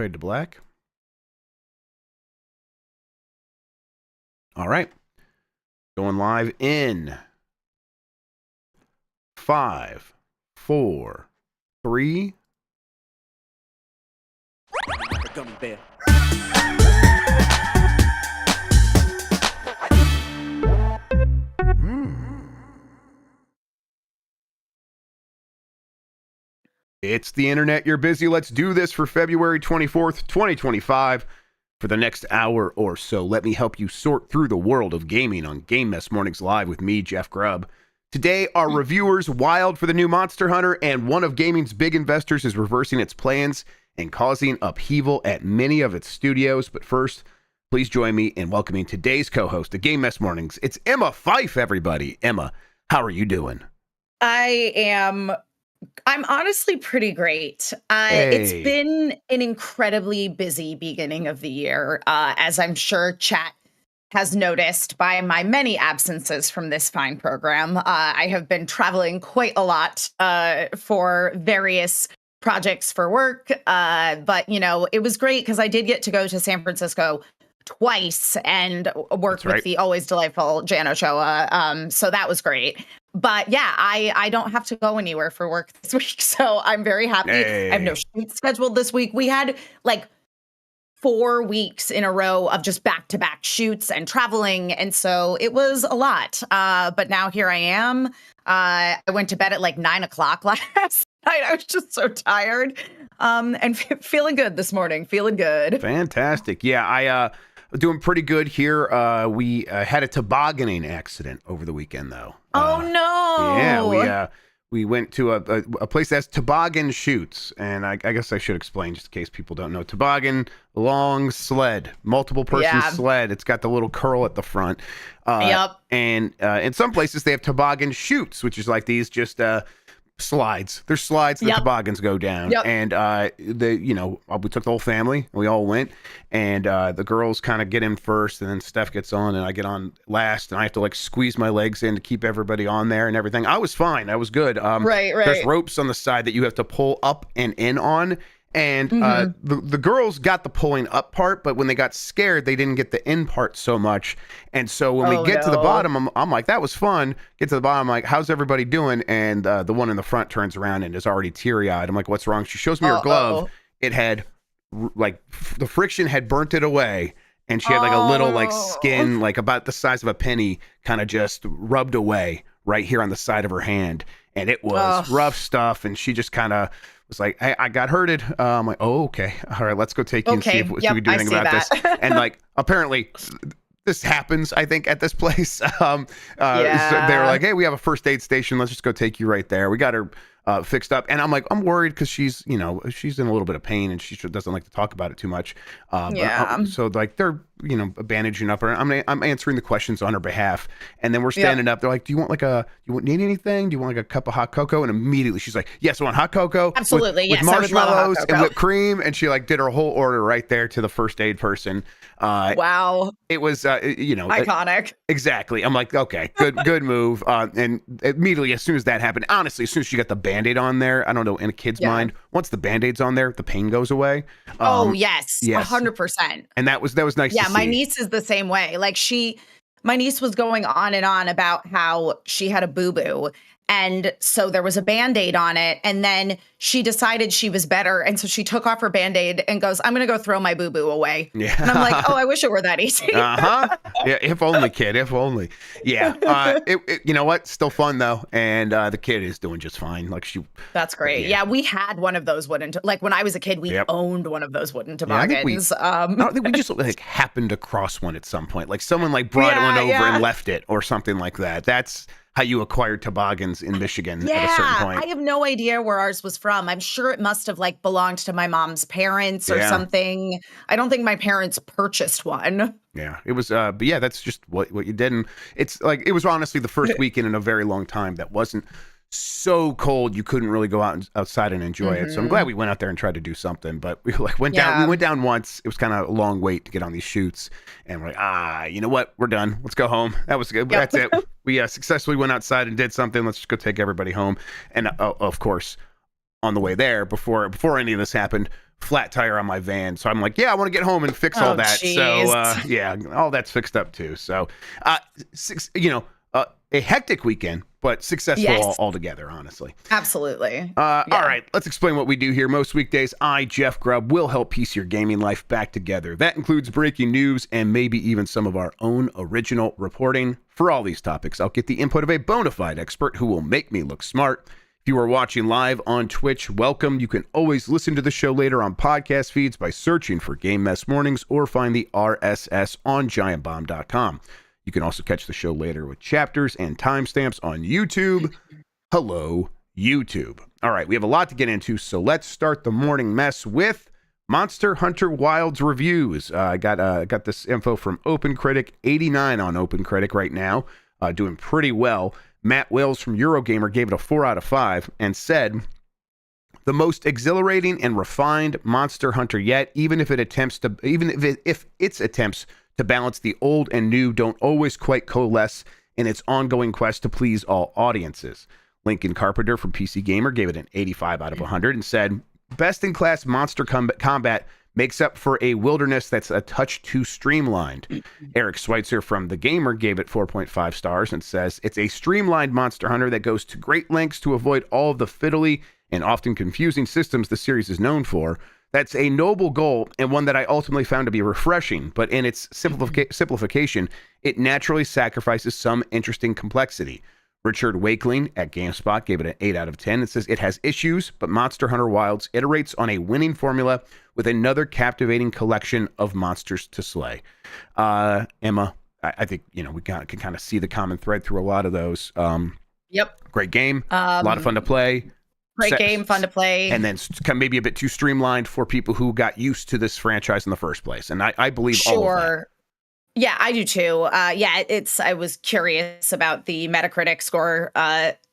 Fade to black. All right. Going live in 5, 4, 3. The gummy bear. It's the internet. You're busy. Let's do this for February 24th, 2025. For the next hour or so, let me help you sort through the world of gaming on Game Mess Mornings Live with me, Jeff Grubb. Today, our reviewers wild for the new Monster Hunter, and one of gaming's big investors is reversing its plans and causing upheaval at many of its studios. But first, please join me in welcoming today's co-host of Game Mess Mornings. It's Emma Fyffe, everybody. Emma, how are you doing? I'm honestly pretty great. It's been an incredibly busy beginning of the year, as I'm sure chat has noticed by my many absences from this fine program. I have been traveling quite a lot for various projects for work, but, you know, it was great because I did get to go to San Francisco twice and work with the always delightful Jan Ochoa. So that was great. But yeah, I don't have to go anywhere for work this week, so I'm very happy. I have no shoots scheduled this week. We had like 4 weeks in a row of just back-to-back shoots and traveling, and so it was a lot. But now here I am. I went to bed at like 9 o'clock last night. I was just so tired, and feeling good this morning. Feeling good. Fantastic. Yeah, I doing pretty good here. We had a tobogganing accident over the weekend, though. Oh no! Yeah, we went to a place that's toboggan shoots, and I guess I should explain just in case people don't know. Toboggan, long sled, multiple person sled. It's got the little curl at the front. Yep. And in some places they have toboggan chutes, which is like these just slides. There's slides that toboggans go down. Yep. And we took the whole family. We all went, and the girls kind of get in first, and then Steph gets on, and I get on last, and I have to like squeeze my legs in to keep everybody on there and everything. I was fine. I was good. Right. There's ropes on the side that you have to pull up and in on. And the girls got the pulling up part, but when they got scared, they didn't get the in part so much. And so when we get to the bottom, I'm like, that was fun. Get to the bottom, I'm like, how's everybody doing? And the one in the front turns around and is already teary-eyed. I'm like, what's wrong? She shows me her glove. It had, like, the friction had burnt it away. And she had like a little like skin, like about the size of a penny, kind of just rubbed away right here on the side of her hand. And it was rough stuff. And she just kind of was like, hey, I got hurted. I'm like, oh, okay. All right, let's go take you and see if we can do anything about this. And like, apparently this happens, I think, at this place. So they were like, hey, we have a first aid station. Let's just go take you right there. We got her fixed up. And I'm like, I'm worried because she's in a little bit of pain and she doesn't like to talk about it too much. So like they're, bandaging up her. I'm answering the questions on her behalf. And then we're standing up. They're like, do you need anything? Do you want like a cup of hot cocoa? And immediately she's like, yes, I want hot cocoa. Absolutely. With marshmallows and whipped cream. And she like did her whole order right there to the first aid person. Wow. It was, iconic. Exactly. I'm like, okay, good move. And immediately, as soon as that happened, honestly, as soon as she got the Band-Aid on there, I don't know, in a kid's mind, once the Band-Aid's on there, the pain goes away. Yes, 100%. And that was nice to see. My niece is the same way. Like my niece was going on and on about how she had a boo-boo. And so there was a Band-Aid on it. And then she decided she was better. And so she took off her Band-Aid and goes, I'm going to go throw my boo-boo away. Yeah. And I'm like, oh, I wish it were that easy. Yeah, if only, kid. If only. Yeah. You know what? Still fun, though. And the kid is doing just fine. That's great. Yeah, we had one of those wooden, when I was a kid, we owned one of those wooden toboggans. I don't think we just happened across one at some point. Like someone brought one over and left it or something like that. That's how you acquired toboggans in Michigan at a certain point. I have no idea where ours was from. I'm sure it must have belonged to my mom's parents or something. I don't think my parents purchased one. Yeah, it was, but yeah, that's just what you did. And it's like, it was honestly the first weekend in a very long time that wasn't so cold you couldn't really go outside and enjoy it. So I'm glad we went out there and tried to do something. But we went down. We went down once. It was kind of a long wait to get on these shoots, and we're like, you know what? We're done. Let's go home. That was good. That's it. We successfully went outside and did something. Let's just go take everybody home. And of course, on the way there, before any of this happened, flat tire on my van. So I'm like, yeah, I want to get home and fix all that. Geez. So yeah, all that's fixed up too. So a hectic weekend, but successful altogether, honestly. Absolutely. All right, let's explain what we do here. Most weekdays, I, Jeff Grubb, will help piece your gaming life back together. That includes breaking news and maybe even some of our own original reporting. For all these topics, I'll get the input of a bona fide expert who will make me look smart. If you are watching live on Twitch, welcome. You can always listen to the show later on podcast feeds by searching for Game Mess Mornings or find the RSS on giantbomb.com. You can also catch the show later with chapters and timestamps on YouTube. Hello, YouTube. All right, we have a lot to get into, so let's start the morning mess with Monster Hunter Wilds reviews. I got this info from OpenCritic, 89 on OpenCritic right now, doing pretty well. Matt Wells from Eurogamer gave it a 4 out of 5 and said, the most exhilarating and refined Monster Hunter yet, even if its attempts to balance the old and new don't always quite coalesce in its ongoing quest to please all audiences. Lincoln Carpenter from PC Gamer gave it an 85 out of 100 and said, best-in-class monster combat makes up for a wilderness that's a touch too streamlined. Eric Schweitzer from The Gamer gave it 4.5 stars and says, it's a streamlined Monster Hunter that goes to great lengths to avoid all of the fiddly and often confusing systems the series is known for. That's a noble goal and one that I ultimately found to be refreshing, but in its simplification, it naturally sacrifices some interesting complexity. Richard Wakeling at GameSpot gave it an 8 out of 10 and says it has issues, but Monster Hunter Wilds iterates on a winning formula with another captivating collection of monsters to slay. Emma, I think we can kind of see the common thread through a lot of those. Yep. Great game, a lot of fun to play. Great game, fun to play. And then maybe a bit too streamlined for people who got used to this franchise in the first place. And I believe all of that. Yeah, I do too. I was curious about the Metacritic score.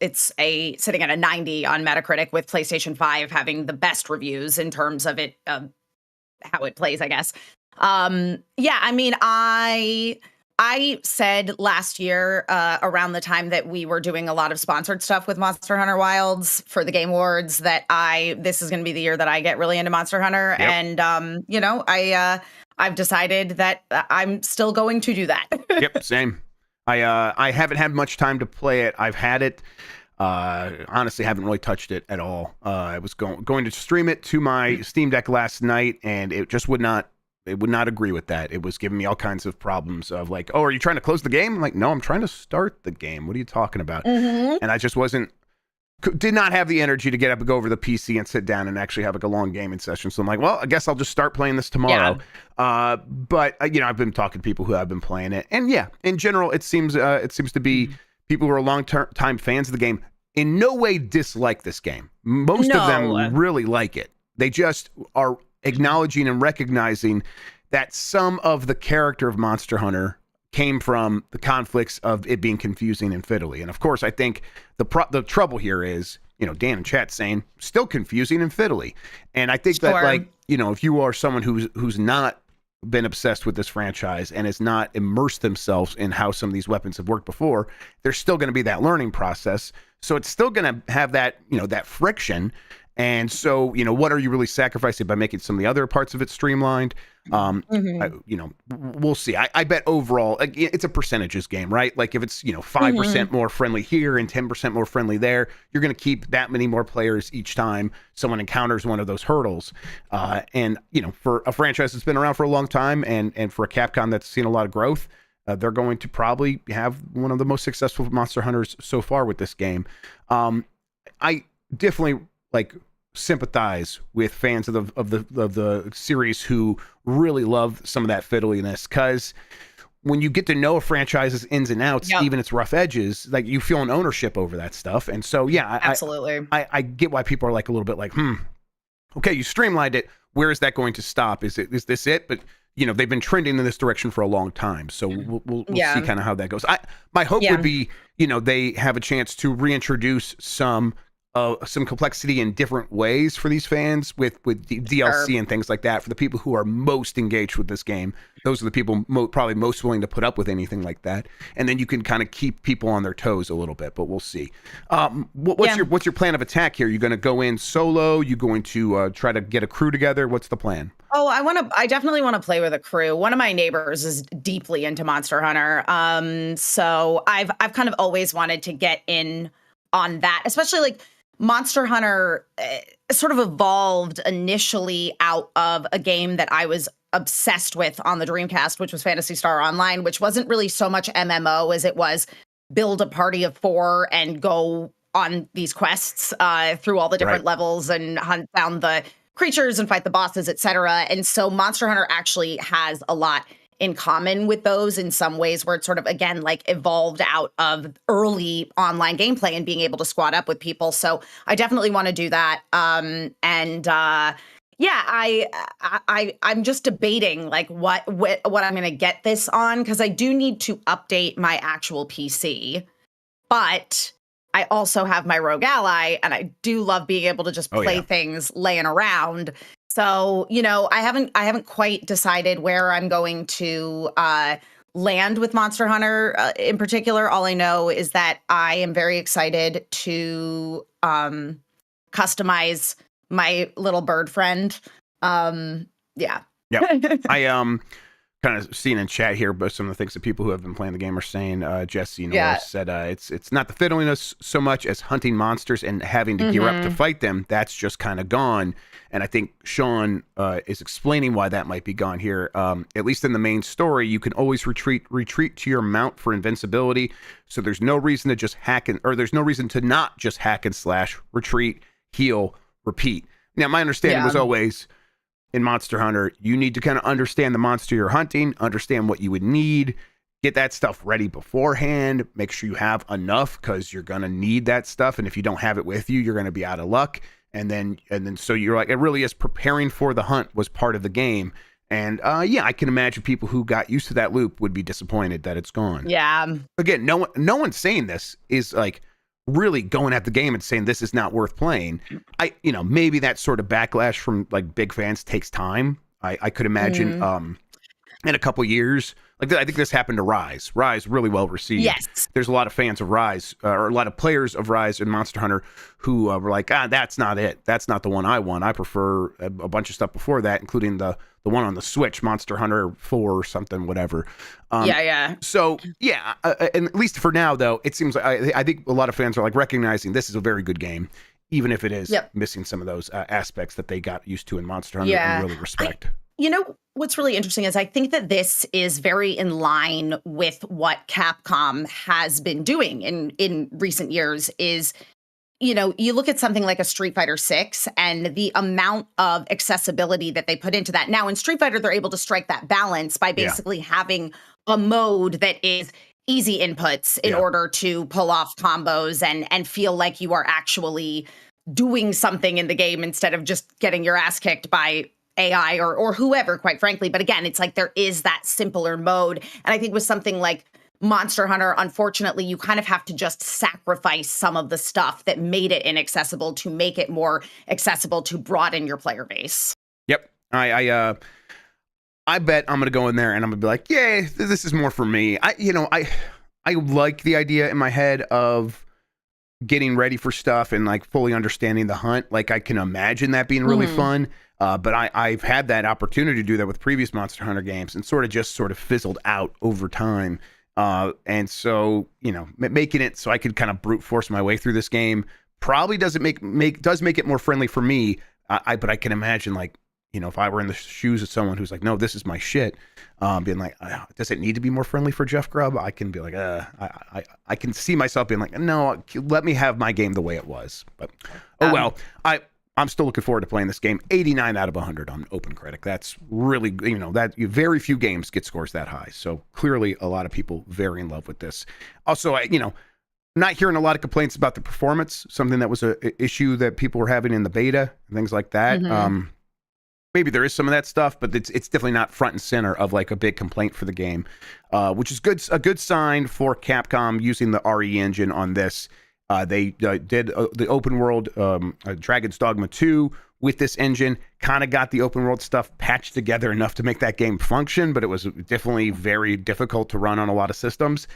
It's sitting at a 90 on Metacritic with PlayStation 5 having the best reviews in terms of it, how it plays, I guess. I said last year around the time that we were doing a lot of sponsored stuff with Monster Hunter Wilds for the Game Awards that this is going to be the year that I get really into Monster Hunter. Yep. And, I've decided that I'm still going to do that. Yep, same. I haven't had much time to play it. I've had it. Honestly, haven't really touched it at all. I was going to stream it to my Steam Deck last night, and it just would not agree with that. It was giving me all kinds of problems of like, oh, are you trying to close the game? I'm like, no, I'm trying to start the game. What are you talking about? Mm-hmm. And I just did not have the energy to get up and go over the PC and sit down and actually have like a long gaming session. So I'm like, well, I guess I'll just start playing this tomorrow. Yeah. But I've been talking to people who have been playing it, and yeah, in general, it seems to be people who are long-time fans of the game in no way dislike this game. Most of them really like it. They just are acknowledging and recognizing that some of the character of Monster Hunter came from the conflicts of it being confusing and fiddly. And of course, I think the trouble here is, Dan in chat saying still confusing and fiddly. And I think that if you are someone who's not been obsessed with this franchise and has not immersed themselves in how some of these weapons have worked before, there's still going to be that learning process. So it's still going to have that, that friction. And so, what are you really sacrificing by making some of the other parts of it streamlined? We'll see. I bet overall, it's a percentages game, right? Like if it's, 5% more friendly here and 10% more friendly there, you're going to keep that many more players each time someone encounters one of those hurdles. And for a franchise that's been around for a long time and for a Capcom that's seen a lot of growth, they're going to probably have one of the most successful Monster Hunters so far with this game. I definitely sympathize with fans of the series who really love some of that fiddliness, because when you get to know a franchise's ins and outs, even its rough edges, like you feel an ownership over that stuff. And so, absolutely. I get why people are like a little bit like, okay, you streamlined it. Where is that going to stop? Is this it? But they've been trending in this direction for a long time. So we'll see kind of how that goes. My hope would be, they have a chance to reintroduce some some complexity in different ways for these fans with DLC and things like that. For the people who are most engaged with this game, those are the people probably most willing to put up with anything like that. And then you can kind of keep people on their toes a little bit, but we'll see. What's your plan of attack here? You're going to go in solo? You going to try to get a crew together? What's the plan? Oh, I definitely want to play with a crew. One of my neighbors is deeply into Monster Hunter. So I've kind of always wanted to get in on that, especially like Monster Hunter sort of evolved initially out of a game that I was obsessed with on the Dreamcast, which was Phantasy Star Online, which wasn't really so much MMO as it was build a party of 4 and go on these quests through all the different levels and hunt down the creatures and fight the bosses, etc. And so Monster Hunter actually has a lot in common with those in some ways, where it's sort of, again, like evolved out of early online gameplay and being able to squad up with people. So I definitely want to do that. I'm just debating like what I'm going to get this on, because I do need to update my actual PC, but I also have my Rogue Ally, and I do love being able to just play things laying around. So, I haven't quite decided where I'm going to land with Monster Hunter in particular. All I know is that I am very excited to customize my little bird friend. Yeah. I kind of seen in chat here, but some of the things that people who have been playing the game are saying. Jesse Norris said it's not the fiddliness so much as hunting monsters and having to gear up to fight them. That's just kind of gone. And I think Sean is explaining why that might be gone here. At least in the main story, you can always retreat to your mount for invincibility. So there's no reason to just there's no reason to not just hack and slash, retreat, heal, repeat. Now, my understanding was always, in Monster Hunter, you need to kind of understand the monster you're hunting, understand what you would need, get that stuff ready beforehand, make sure you have enough, because you're going to need that stuff. And if you don't have it with you, you're going to be out of luck. And then so you're like, it really is preparing for the hunt was part of the game. And I can imagine people who got used to that loop would be disappointed that it's gone. Yeah. Again, no one's saying this is like really going at the game and saying this is not worth playing. Maybe that sort of backlash from like big fans takes time. I could imagine in a couple years, like I think this happened to Rise. Rise really well received. Yes. There's a lot of fans of Rise, or a lot of players of Rise in Monster Hunter who were like, that's not it. That's not the one I want. I prefer a bunch of stuff before that, including the one on the Switch, Monster Hunter 4 or something, whatever. So, and at least for now, though, it seems like I think a lot of fans are like recognizing this is a very good game, even if it is missing some of those aspects that they got used to in Monster Hunter and really respect. What's really interesting is I think that this is very in line with what Capcom has been doing in recent years is, you look at something like a Street Fighter 6 and the amount of accessibility that they put into that. Now in Street Fighter, they're able to strike that balance by basically having a mode that is easy inputs in order to pull off combos and feel like you are actually doing something in the game instead of just getting your ass kicked by AI or whoever, quite frankly. But again, it's like there is that simpler mode. And I think with something like Monster Hunter, unfortunately, you kind of have to just sacrifice some of the stuff that made it inaccessible to make it more accessible to broaden your player base. Yep. I bet I'm going to go in there and I'm going to be like, yay, this is more for me. I like the idea in my head of getting ready for stuff and like fully understanding the hunt. Like I can imagine that being really fun. But I've had that opportunity to do that with previous Monster Hunter games and sort of fizzled out over time. And so, making it so I could kind of brute force my way through this game probably does make it more friendly for me. But I can imagine like, if I were in the shoes of someone who's like, no, this is my shit, being like, does it need to be more friendly for Jeff Grubb? I can be like, I can see myself being like, no, let me have my game the way it was. But well, I'm still looking forward to playing this game. 89 out of 100 on OpenCritic. That's really, that very few games get scores that high. So clearly a lot of people very in love with this. Also, not hearing a lot of complaints about the performance, something that was an issue that people were having in the beta and things like that. Maybe there is some of that stuff, but it's definitely not front and center of like a big complaint for the game, which is a good sign for Capcom using the RE engine on this. They did the open world Dragon's Dogma 2 with this engine, kind of got the open world stuff patched together enough to make that game function, but it was definitely very difficult to run on a lot of systems.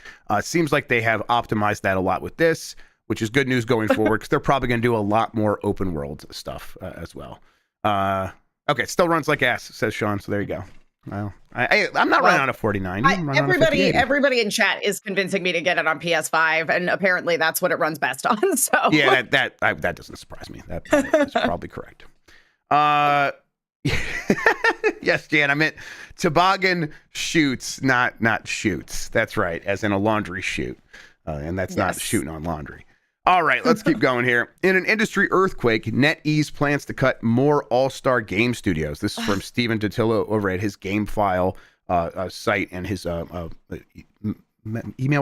Seems like they have optimized that a lot with this, which is good news going forward because they're probably going to do a lot more open world stuff as well. Okay, still runs like ass, says Sean, so there you go. Well, I'm not running on a 4090. Everybody in chat is convincing me to get it on PS5, and apparently that's what it runs best on. So yeah, that doesn't surprise me. That is probably correct. Yes, Jan, I meant toboggan shoots, not shoots. That's right, as in a laundry chute, and that's not shooting on laundry. All right, let's keep going here. In an industry earthquake, NetEase plans to cut more all-star game studios. This is from Steven Totillo over at his GameFile site and his email.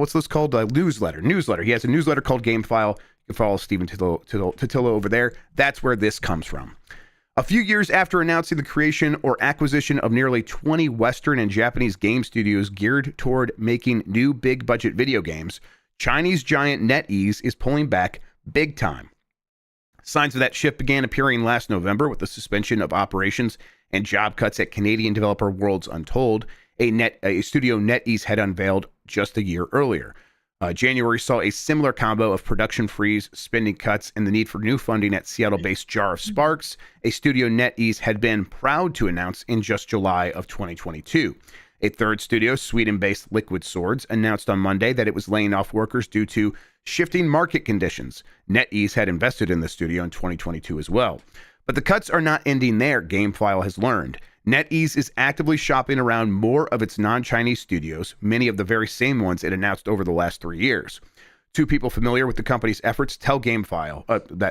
What's this called? Newsletter. He has a newsletter called GameFile. You can follow Steven Totillo over there. That's where this comes from. A few years after announcing the creation or acquisition of nearly 20 Western and Japanese game studios geared toward making new big-budget video games, Chinese giant NetEase is pulling back big time. Signs of that shift began appearing last November with the suspension of operations and job cuts at Canadian developer Worlds Untold, a studio NetEase had unveiled just a year earlier. January saw a similar combo of production freeze, spending cuts, and the need for new funding at Seattle-based Jar of Sparks, a studio NetEase had been proud to announce in just July of 2022. A third studio, Sweden-based Liquid Swords, announced on Monday that it was laying off workers due to shifting market conditions. NetEase had invested in the studio in 2022 as well. But the cuts are not ending there, GameFile has learned. NetEase is actively shopping around more of its non-Chinese studios, many of the very same ones it announced over the last 3 years. Two people familiar with the company's efforts tell GameFile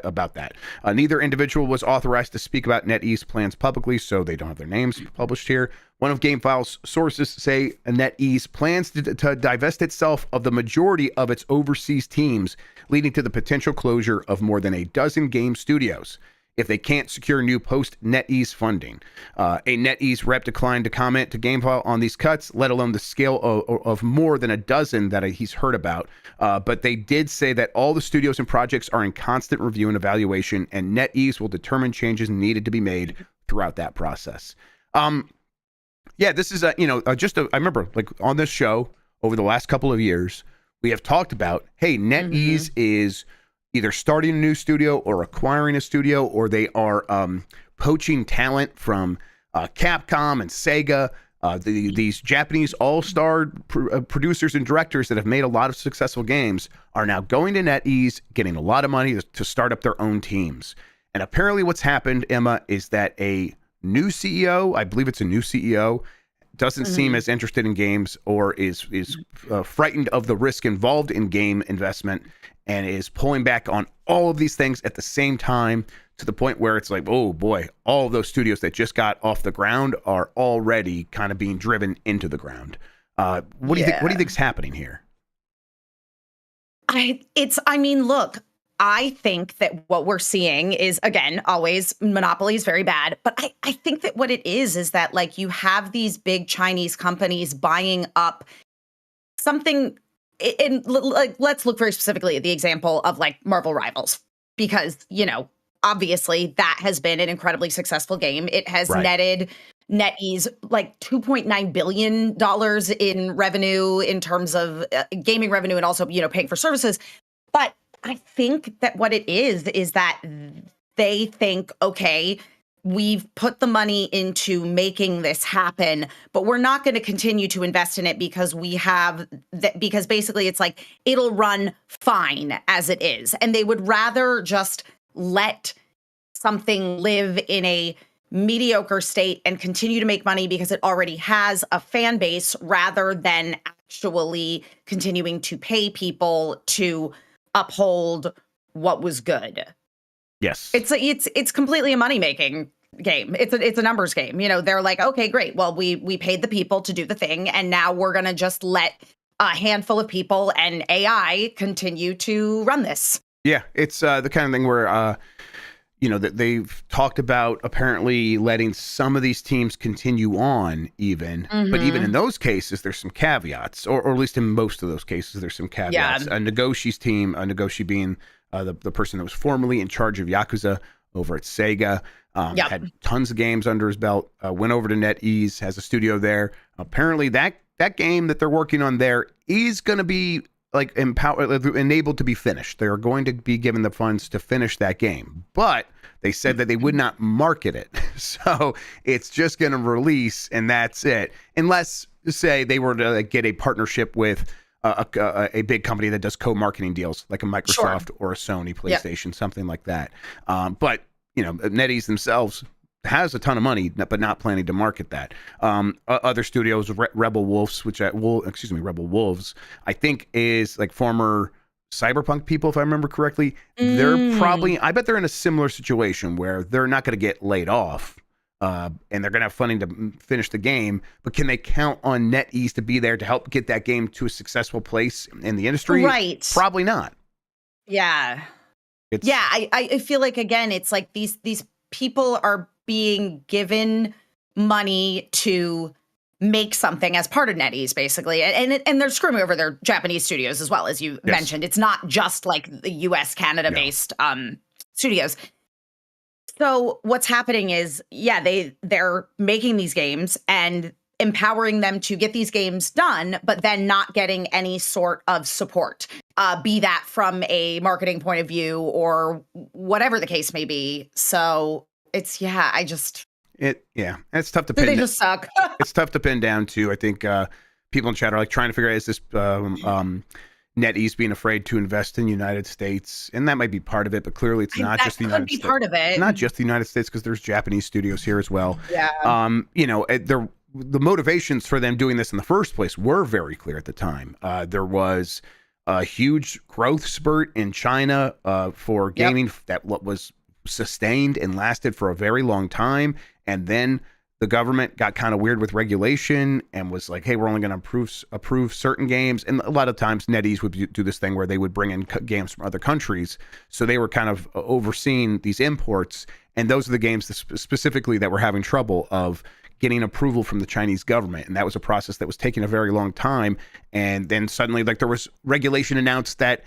about that. Neither individual was authorized to speak about NetEase plans publicly, so they don't have their names published here. One of GameFile's sources say NetEase plans to divest itself of the majority of its overseas teams, leading to the potential closure of more than a dozen game studios if they can't secure new post-NetEase funding. A NetEase rep declined to comment to GameFile on these cuts, let alone the scale of more than a dozen that he's heard about. But they did say that all the studios and projects are in constant review and evaluation, and NetEase will determine changes needed to be made throughout that process. Yeah, this is I remember like on this show over the last couple of years, we have talked about, hey, NetEase is either starting a new studio or acquiring a studio, or they are poaching talent from Capcom and Sega. These Japanese all-star producers and directors that have made a lot of successful games are now going to NetEase, getting a lot of money to start up their own teams. And apparently what's happened, Emma, is that a new CEO, I believe it's a new CEO, doesn't seem as interested in games or is frightened of the risk involved in game investment and is pulling back on all of these things at the same time, to the point where it's like, oh boy, all of those studios that just got off the ground are already kind of being driven into the ground. What do you think? What do you think is happening here? Look, I think that what we're seeing is, again, always monopoly is very bad. But I think that what it is that like you have these big Chinese companies buying up something. And like, let's look very specifically at the example of like Marvel Rivals, because, you know, obviously that has been an incredibly successful game. It has netted NetEase like $2.9 billion in revenue in terms of gaming revenue and also, you know, paying for services. But I think that what it is that they think, okay, we've put the money into making this happen, but we're not going to continue to invest in it because we have that, because basically it's like it'll run fine as it is. And they would rather just let something live in a mediocre state and continue to make money because it already has a fan base, rather than actually continuing to pay people to uphold what was good. Yes. It's completely a money-making game. It's a numbers game. You know, they're like, okay, great. Well, we paid the people to do the thing, and now we're going to just let a handful of people and AI continue to run this. Yeah, it's the kind of thing where that they've talked about apparently letting some of these teams continue on even, but even in those cases, there's some caveats, or at least in most of those cases, there's some caveats. Yeah. Negoshi's team, Negoshi being the person that was formerly in charge of Yakuza over at Sega. Had tons of games under his belt, went over to NetEase, has a studio there. Apparently that game that they're working on there is going to be like enabled to be finished. They're going to be given the funds to finish that game, but they said that they would not market it. So it's just going to release and that's it. Unless, say, they were to get a partnership with a big company that does co-marketing deals like a Microsoft or a Sony PlayStation, something like that. But NetEase themselves has a ton of money, but not planning to market that. Other studios, Rebel Wolves, Rebel Wolves, I think is like former Cyberpunk people, if I remember correctly. They're probably, I bet they're in a similar situation where they're not going to get laid off, and they're going to have funding to finish the game. But can they count on NetEase to be there to help get that game to a successful place in the industry? Right. Probably not. Yeah. I feel like, again, it's like these people are being given money to make something as part of NetEase, basically. And they're screwing over their Japanese studios as well, as you mentioned. It's not just like the US, Canada-based studios. So what's happening is, they're making these games and empowering them to get these games done, but then not getting any sort of support, be that from a marketing point of view or whatever the case may be. So it's, it's tough to pin. They just suck. It's tough to pin down to. I think people in chat are like trying to figure out, is this NetEase being afraid to invest in the United States? And that might be part of it, but clearly it's not just the United States. Part of it. Not just the United States, because there's Japanese studios here as well. Yeah. The motivations for them doing this in the first place were very clear at the time. There was a huge growth spurt in China for gaming that was sustained and lasted for a very long time. And then the government got kind of weird with regulation and was like, hey, we're only going to approve certain games. And a lot of times NetEase would do this thing where they would bring in games from other countries. So they were kind of overseeing these imports. And those are the games specifically that were having trouble of getting approval from the Chinese government. And that was a process that was taking a very long time. And then suddenly, like, there was regulation announced that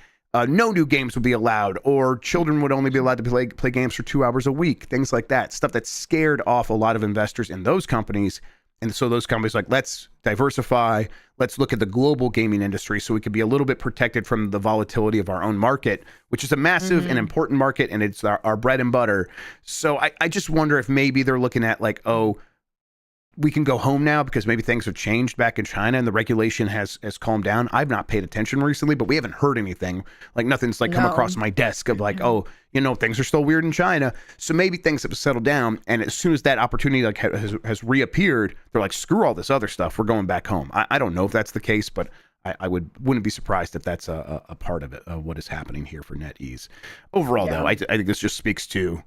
no new games would be allowed, or children would only be allowed to play games for 2 hours a week, things like that. Stuff that scared off a lot of investors in those companies. And so those companies like, let's diversify, let's look at the global gaming industry so we could be a little bit protected from the volatility of our own market, which is a massive and important market, and it's our bread and butter. So I just wonder if maybe they're looking at like, oh, we can go home now because maybe things have changed back in China and the regulation has calmed down. I've not paid attention recently, but we haven't heard anything. Like nothing's like come across my desk of like, oh, things are still weird in China. So maybe things have settled down. And as soon as that opportunity like has reappeared, they're like, screw all this other stuff. We're going back home. I don't know if that's the case, but I wouldn't be surprised if that's a part of it, what is happening here for NetEase. Overall, though, I think this just speaks to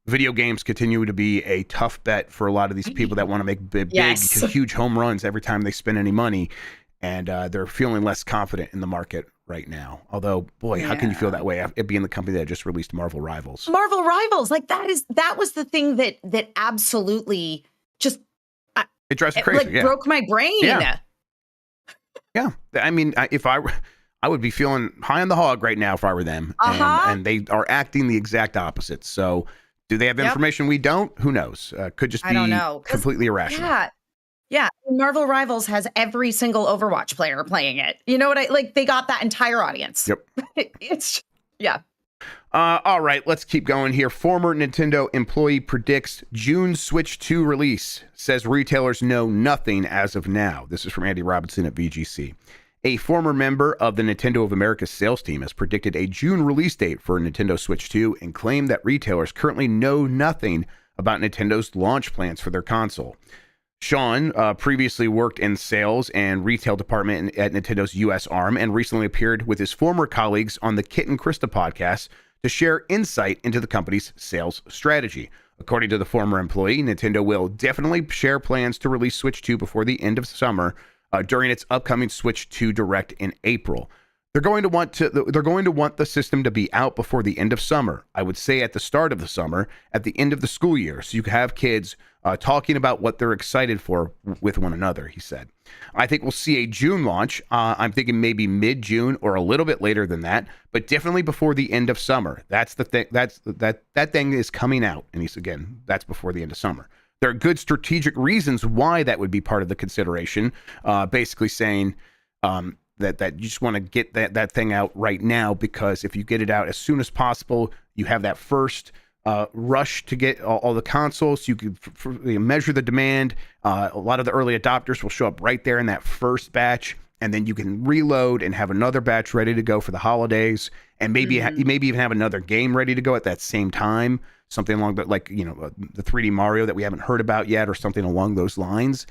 video games continue to be a tough bet for a lot of these people that want to make big, huge home runs every time they spend any money. And they're feeling less confident in the market right now. Although, boy, how can you feel that way? It being the company that just released Marvel Rivals. Marvel Rivals, like that was the thing that absolutely just it drives me crazy. Like broke my brain. Yeah. I mean, I would be feeling high on the hog right now if I were them. And they are acting the exact opposite. So do they have information we don't? Who knows? Could just be completely irrational. Yeah. Marvel Rivals has every single Overwatch player playing it. You know what they got that entire audience. Yep. All right, let's keep going here. Former Nintendo employee predicts June Switch 2 release, says retailers know nothing as of now. This is from Andy Robinson at VGC. A former member of the Nintendo of America sales team has predicted a June release date for Nintendo Switch 2 and claimed that retailers currently know nothing about Nintendo's launch plans for their console. Sean previously worked in sales and retail department at Nintendo's U.S. arm and recently appeared with his former colleagues on the Kit and Krista podcast to share insight into the company's sales strategy. According to the former employee, Nintendo will definitely share plans to release Switch 2 before the end of summer, during its upcoming Switch 2 Direct in April. They're going to want the system to be out before the end of summer. I would say at the start of the summer, at the end of the school year, so you can have kids talking about what they're excited for with one another, he said. I think we'll see a June launch. I'm thinking maybe mid-June or a little bit later than that, but definitely before the end of summer. That's the thing. That thing is coming out, and that's before the end of summer. There are good strategic reasons why that would be part of the consideration. Basically saying that you just want to get that thing out right now, because if you get it out as soon as possible, you have that first rush to get all the consoles. You can measure the demand. A lot of the early adopters will show up right there in that first batch, and then you can reload and have another batch ready to go for the holidays, and maybe you maybe even have another game ready to go at that same time. Something along that, like, the 3D Mario that we haven't heard about yet, or something along those lines.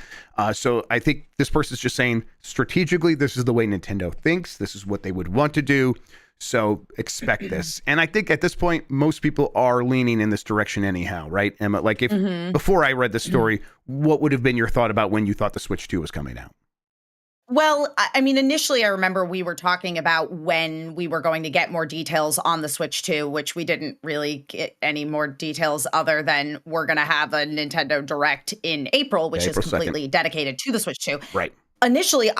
So I think this person's just saying, strategically, this is the way Nintendo thinks. This is what they would want to do. So expect this. And I think at this point, most people are leaning in this direction anyhow, right, Emma? Like, if before I read the story, what would have been your thought about when you thought the Switch 2 was coming out? Well, I mean, initially, I remember we were talking about when we were going to get more details on the Switch 2, which we didn't really get any more details other than we're going to have a Nintendo Direct in April, which is completely dedicated to the Switch 2. Right. Initially,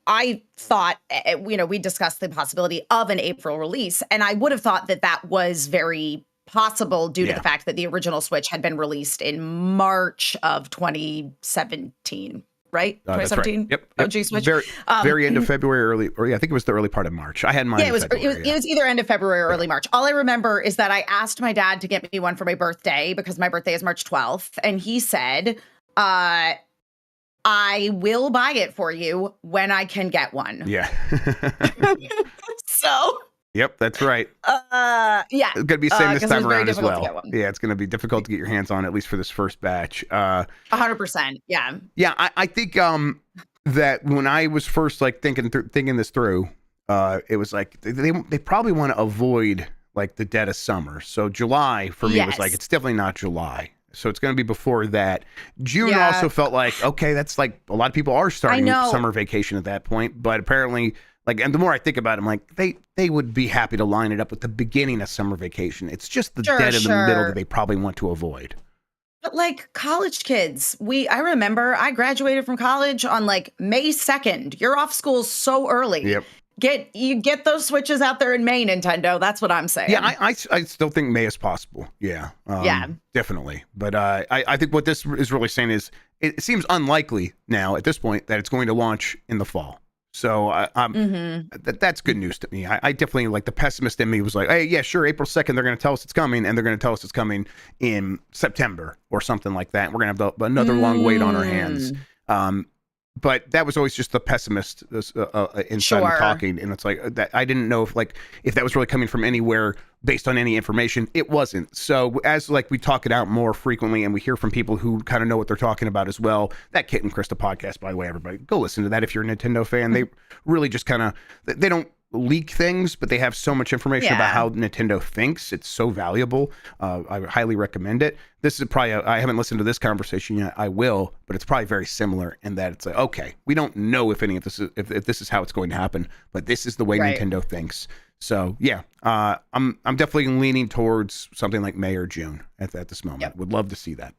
I thought, we discussed the possibility of an April release, and I would have thought that was very possible due to the fact that the original Switch had been released in March of 2017. Right? 2017? Right. Yep. OG Switch. Very end of February, I think it was the early part of March. I had mine. Yeah, it was either end of February or early March. All I remember is that I asked my dad to get me one for my birthday, because my birthday is March 12th. And he said, I will buy it for you when I can get one. Yeah. So. Yep, that's right. Yeah. It's going to be the same this time around as well. Yeah, it's going to be difficult to get your hands on, at least for this first batch. 100%. Yeah. Yeah, I think that when I was first thinking this through, it was like they probably want to avoid like the dead of summer. So July for me was like, it's definitely not July. So it's going to be before that. June also felt like, okay, that's like a lot of people are starting summer vacation at that point, but apparently. And the more I think about it, I'm like, they would be happy to line it up with the beginning of summer vacation. It's just the dead of the middle that they probably want to avoid. But like college kids, I remember I graduated from college on like May 2nd. You're off school so early. Yep. Get those Switches out there in May, Nintendo. That's what I'm saying. Yeah, I still think May is possible. Yeah. Definitely. But I think what this is really saying is it seems unlikely now at this point that it's going to launch in the fall. So that's good news to me. I definitely, like, the pessimist in me was like, hey, yeah, sure, April 2nd, they're going to tell us it's coming, and they're going to tell us it's coming in September or something like that. We're going to have another long wait on our hands. But that was always just the pessimist inside me talking. And it's like, that I didn't know if that was really coming from anywhere based on any information. It wasn't. So as we talk it out more frequently and we hear from people who kind of know what they're talking about as well, that Kit and Krista podcast, by the way, everybody, go listen to that if you're a Nintendo fan. They really just kind of, they don't leak things, but they have so much information about how Nintendo thinks. It's so valuable. I highly recommend it. This is probably, I haven't listened to this conversation yet. I will, but it's probably very similar in that it's like, okay, we don't know if any of this is, if this is how it's going to happen, but this is the way Nintendo thinks. So yeah, I'm definitely leaning towards something like May or June at this moment. Would love to see that.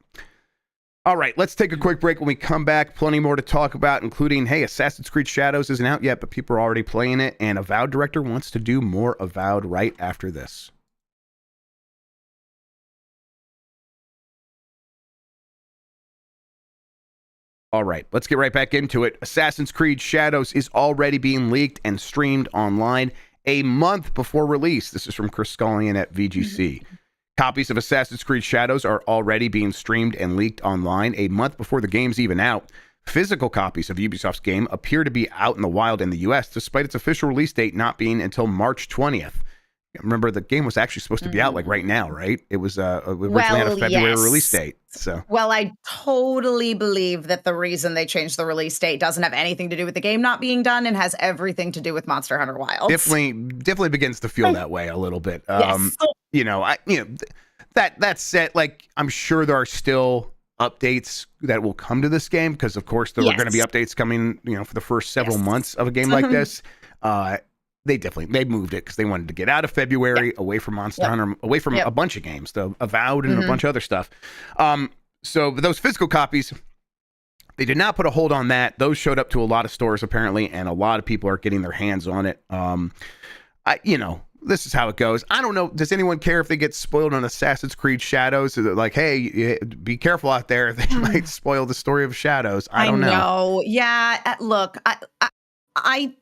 All right, let's take a quick break. When we come back, plenty more to talk about, including, hey, Assassin's Creed Shadows isn't out yet, but people are already playing it, and Avowed director wants to do more Avowed right after this. All right, let's get right back into it. Assassin's Creed Shadows is already being leaked and streamed online a month before release. This is from Chris Scullion at VGC. Copies of Assassin's Creed Shadows are already being streamed and leaked online a month before the game's even out. Physical copies of Ubisoft's game appear to be out in the wild in the US, despite its official release date not being until March 20th. Remember, the game was actually supposed to be out right now, right? It was originally had a February release date. So, well, I totally believe that the reason they changed the release date doesn't have anything to do with the game not being done and has everything to do with Monster Hunter Wilds. Definitely begins to feel that way a little bit. Yes. That said, I'm sure there are still updates that will come to this game because, of course, there are going to be updates coming, for the first several months of a game like this. they moved it because they wanted to get out of February, away from Monster Hunter, away from a bunch of games, the Avowed and a bunch of other stuff. So those physical copies, they did not put a hold on that. Those showed up to a lot of stores apparently, and a lot of people are getting their hands on it. This is how it goes. I don't know. Does anyone care if they get spoiled on Assassin's Creed Shadows? Like, hey, be careful out there. They might spoil the story of Shadows. I don't know. Yeah. Look, I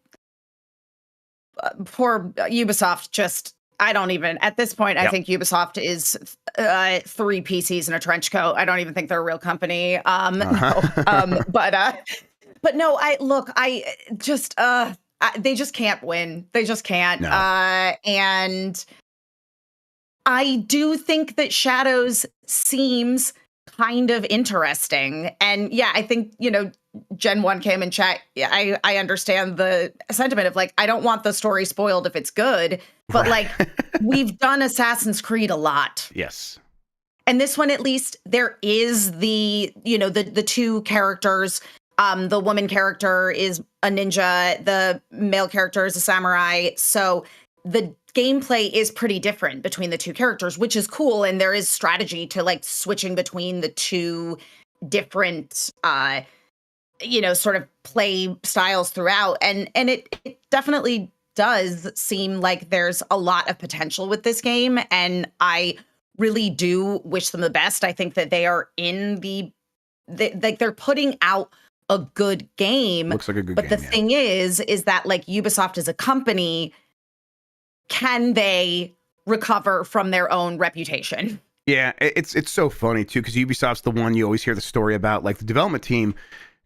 poor Ubisoft just, I don't even, at this point, I think Ubisoft is 3 PCs in a trench coat. I don't even think they're a real company. But no, they just can't win. They just can't. No. And I do think that Shadows seems kind of interesting. And yeah, I think, Gen 1 came in chat. Yeah, I understand the sentiment of like, I don't want the story spoiled if it's good. But like, we've done Assassin's Creed a lot. Yes. And this one, at least, there is the 2 characters. The woman character is a ninja. The male character is a samurai. So the gameplay is pretty different between the 2 characters, which is cool. And there is strategy to like switching between the 2 different, sort of play styles throughout. And it definitely does seem like there's a lot of potential with this game. And I really do wish them the best. I think that they are they're putting out a good game. Looks like a good game. But the thing is that like Ubisoft as a company, can they recover from their own reputation? Yeah, it's so funny too, because Ubisoft's the one you always hear the story about. Like the development team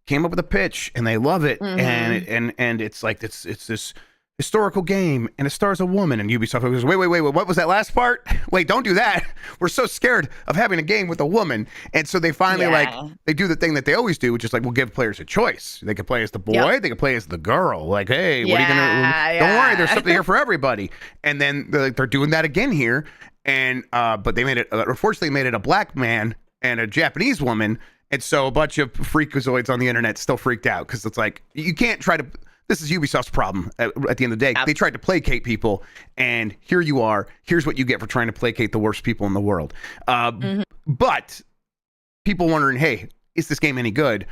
came up with a pitch and they love it, and it's like it's this historical game and it stars a woman, and Ubisoft goes, wait, what was that last part? Wait, don't do that. We're so scared of having a game with a woman. And so they finally they do the thing that they always do, which is like, we'll give players a choice. They can play as the boy, they can play as the girl. Like, hey, what are you gonna don't worry, there's something here for everybody. And then they're doing that again here. And but they made it unfortunately made it a black man and a Japanese woman. And so a bunch of freakazoids on the internet still freaked out, because it's like, you can't try to. This is Ubisoft's problem at the end of the day. They tried to placate people, and here you are. Here's what you get for trying to placate the worst people in the world. But people wondering, hey, is this game any good?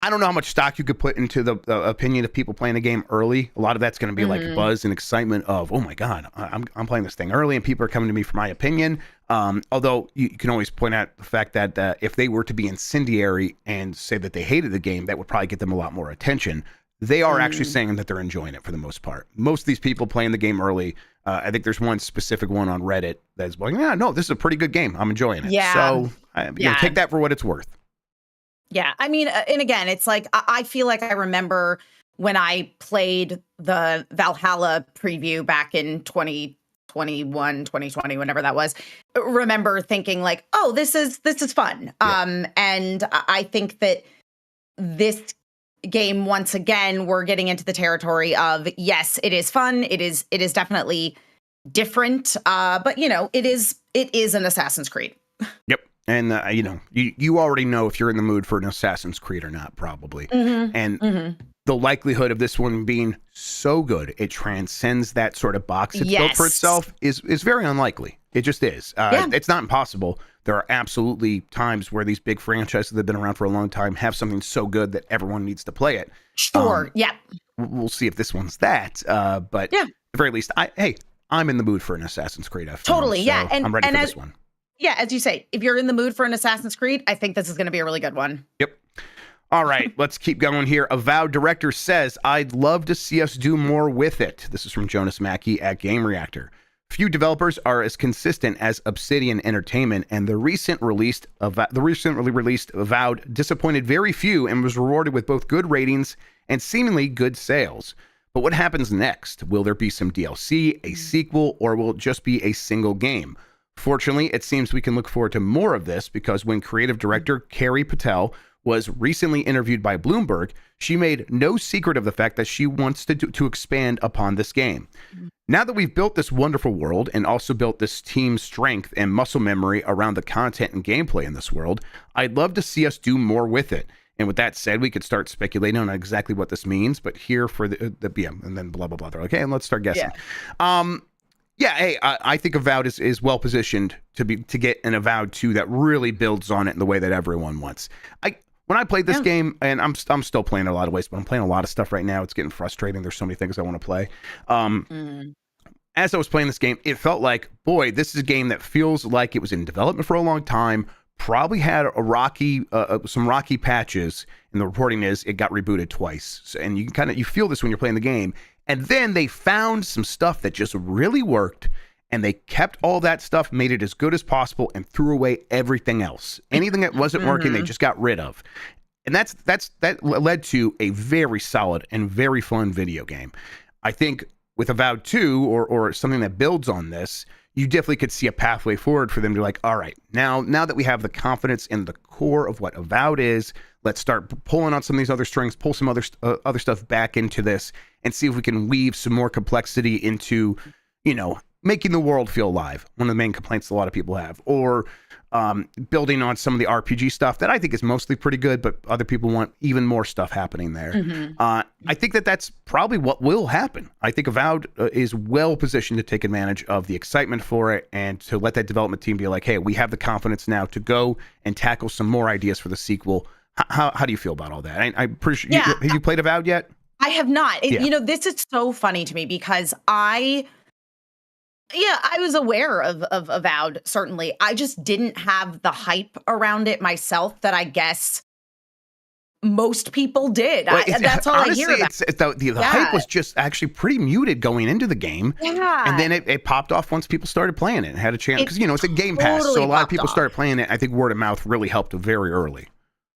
I don't know how much stock you could put into the opinion of people playing the game early. A lot of that's going to be like buzz and excitement of, oh my God, I'm playing this thing early and people are coming to me for my opinion. Although you can always point out the fact that if they were to be incendiary and say that they hated the game, that would probably get them a lot more attention. They are actually saying that they're enjoying it for the most part. Most of these people playing the game early, I think there's one specific one on Reddit that's like, yeah, no, this is a pretty good game. I'm enjoying it. Yeah. So take that for what it's worth. Yeah. I mean, and again, it's like, I feel like I remember when I played the Valhalla preview back in 2021, 2020, whenever that was, remember thinking like, oh, this is fun. Yeah. And I think that this game, once again, we're getting into the territory of, yes, it is fun. It is definitely different. But it is an Assassin's Creed. Yep. And you already know if you're in the mood for an Assassin's Creed or not, probably. And the likelihood of this one being so good, it transcends that sort of box it's built for itself, is very unlikely. It just is. It's not impossible. There are absolutely times where these big franchises that have been around for a long time have something so good that everyone needs to play it. Sure. We'll see if this one's that. But at the very least, I'm in the mood for an Assassin's Creed. Totally. So and I'm ready for this one. Yeah, as you say, if you're in the mood for an Assassin's Creed, I think this is going to be a really good one. Yep. All right, let's keep going here. Avowed director says, I'd love to see us do more with it. This is from Jonas Mackey at Game Reactor. Few developers are as consistent as Obsidian Entertainment, and the recently released Avowed disappointed very few and was rewarded with both good ratings and seemingly good sales. But what happens next? Will there be some DLC, a sequel, or will it just be a single game? Fortunately, it seems we can look forward to more of this, because when creative director Carrie Patel was recently interviewed by Bloomberg, she made no secret of the fact that she wants to expand upon this game. Now that we've built this wonderful world and also built this team's strength and muscle memory around the content and gameplay in this world, I'd love to see us do more with it. And with that said, we could start speculating on exactly what this means. But here for the BM, and then blah blah blah. They're like, hey, let's start guessing. Hey, I think Avowed is well positioned to get an Avowed 2 that really builds on it in the way that everyone wants. When I played this game, and I'm still playing it a lot of ways, but I'm playing a lot of stuff right now. It's getting frustrating. There's so many things I want to play. As I was playing this game, it felt like, boy, this is a game that feels like it was in development for a long time. Probably had some rocky patches, and the reporting is it got rebooted twice. So, and you feel this when you're playing the game. And then they found some stuff that just really worked, and they kept all that stuff, made it as good as possible, and threw away everything else. Anything that wasn't working, they just got rid of. And that led to a very solid and very fun video game. I think with Avowed 2 or something that builds on this, you definitely could see a pathway forward for them to like, all right, now that we have the confidence in the core of what Avowed is, let's start pulling on some of these other strings, pull some other stuff back into this, and see if we can weave some more complexity into, making the world feel alive. One of the main complaints a lot of people have, or building on some of the RPG stuff that I think is mostly pretty good, but other people want even more stuff happening there. I think that's probably what will happen. I think Avowed is well positioned to take advantage of the excitement for it and to let that development team be like, hey, we have the confidence now to go and tackle some more ideas for the sequel. How do you feel about all that? I'm pretty sure. Have you played Avowed yet? I have not. This is so funny to me because I was aware of Avowed, certainly. I just didn't have the hype around it myself that I guess most people did. That's all honestly, I hear about. The hype was just actually pretty muted going into the game. Yeah. And then it popped off once people started playing it and had a chance. Because, it's a Game Pass, so a lot of people started playing it. I think word of mouth really helped very early.